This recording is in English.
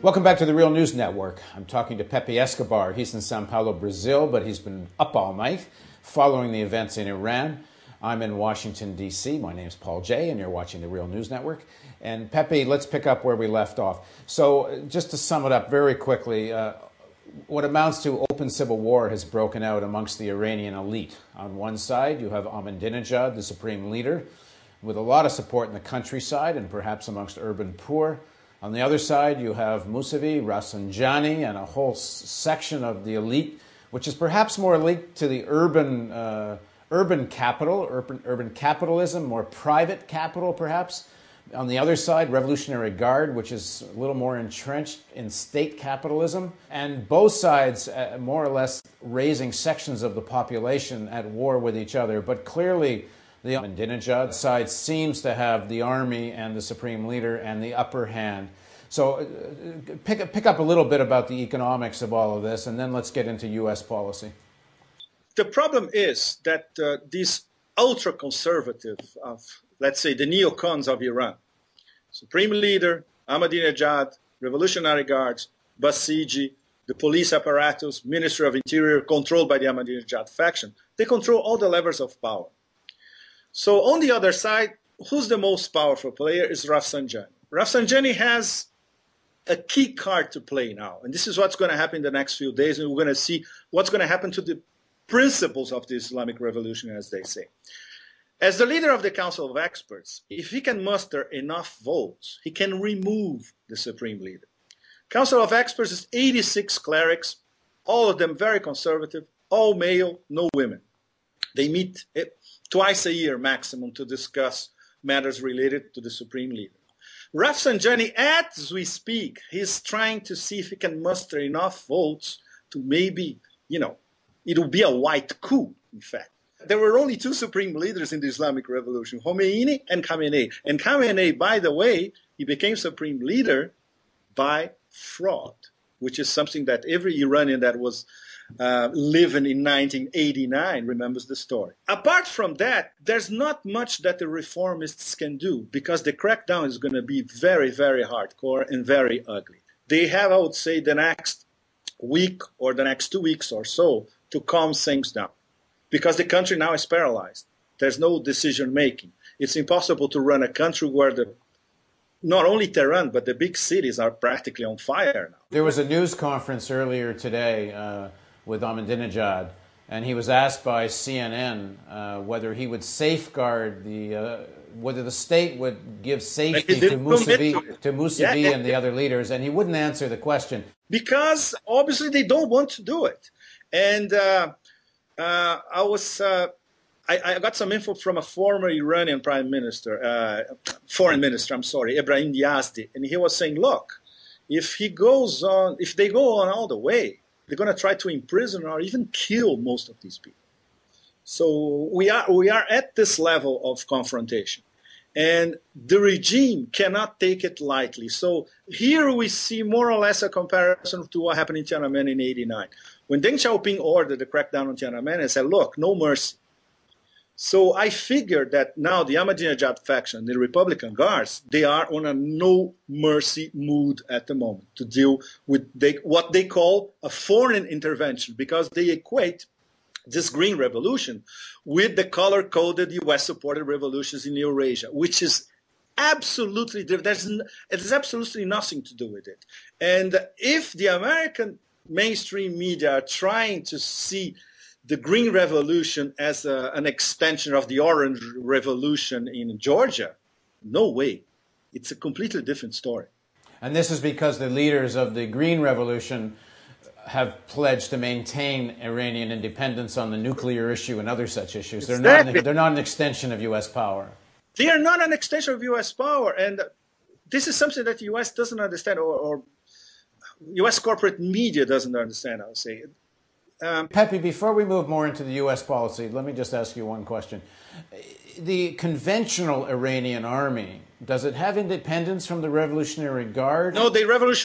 Welcome back to the Real News Network. I'm talking to Pepe Escobar. He's in Sao Paulo, Brazil, but he's been up all night following the events in Iran. I'm in Washington, D.C. My name's Paul Jay, and you're watching the Real News Network. And Pepe, let's pick up where we left off. So just to sum it up very quickly, what amounts to open civil war has broken out amongst the Iranian elite. On one side, you have Ahmadinejad, the supreme leader, with a lot of support in the countryside and perhaps amongst urban poor. On the other side, you have Mousavi, Rafsanjani, and a whole section of the elite, which is perhaps more linked to the urban capitalism, more private capital perhaps. On the other side, Revolutionary Guard, which is a little more entrenched in state capitalism. And both sides more or less raising sections of the population at war with each other. But clearly, the Ahmadinejad side seems to have the army and the supreme leader and the upper hand. So pick up a little bit about the economics of all of this, and then let's get into U.S. policy. The problem is that these ultra-conservative, let's say the neocons of Iran, supreme leader, Ahmadinejad, Revolutionary Guards, Basiji, the police apparatus, Ministry of Interior, controlled by the Ahmadinejad faction, they control all the levers of power. So on the other side, who's the most powerful player is Rafsanjani. Rafsanjani has a key card to play now. And this is what's going to happen in the next few days. And we're going to see what's going to happen to the principles of the Islamic Revolution, as they say. As the leader of the Council of Experts, if he can muster enough votes, he can remove the supreme leader. Council of Experts is 86 clerics, all of them very conservative, all male, no women. They meet twice a year maximum to discuss matters related to the supreme leader. Rafsanjani, as we speak, he's trying to see if he can muster enough votes to maybe, it'll be a white coup, in fact. There were only two supreme leaders in the Islamic Revolution, Khomeini and Khamenei. And Khamenei, by the way, he became supreme leader by fraud, which is something that every Iranian that was living in 1989 remembers the story. Apart from that, there's not much that the reformists can do because the crackdown is going to be very, very hardcore and very ugly. They have, I would say, the next week or the next 2 weeks or so to calm things down because the country now is paralyzed. There's no decision making. It's impossible to run a country where not only Tehran, but the big cities are practically on fire now. There was a news conference earlier today with Ahmadinejad, and he was asked by CNN whether he would safeguard whether the state would give safety to Mousavi and the other leaders, and he wouldn't answer the question. Because obviously they don't want to do it. And I got some info from a former Iranian foreign minister, Ebrahim Yazdi, and he was saying, look, if they go on all the way, they're going to try to imprison or even kill most of these people. So we are at this level of confrontation. And the regime cannot take it lightly. So here we see more or less a comparison to what happened in Tiananmen in '89. When Deng Xiaoping ordered the crackdown on Tiananmen and said, look, no mercy. So I figured that now the Ahmadinejad faction, the Republican Guards, they are on a no-mercy mood at the moment to deal with what they call a foreign intervention because they equate this Green Revolution with the color-coded U.S.-supported revolutions in Eurasia, which is absolutely different. It has absolutely nothing to do with it. And if the American mainstream media are trying to see the Green Revolution as an extension of the Orange Revolution in Georgia, no way. It's a completely different story. And this is because the leaders of the Green Revolution have pledged to maintain Iranian independence on the nuclear issue and other such issues. They're not an extension of U.S. power. They are not an extension of U.S. power. And this is something that the U.S. doesn't understand, or U.S. corporate media doesn't understand, I would say. Pepe, before we move more into the U.S. policy, let me just ask you one question. The conventional Iranian army, does it have independence from the Revolutionary Guard? No, the Revolutionary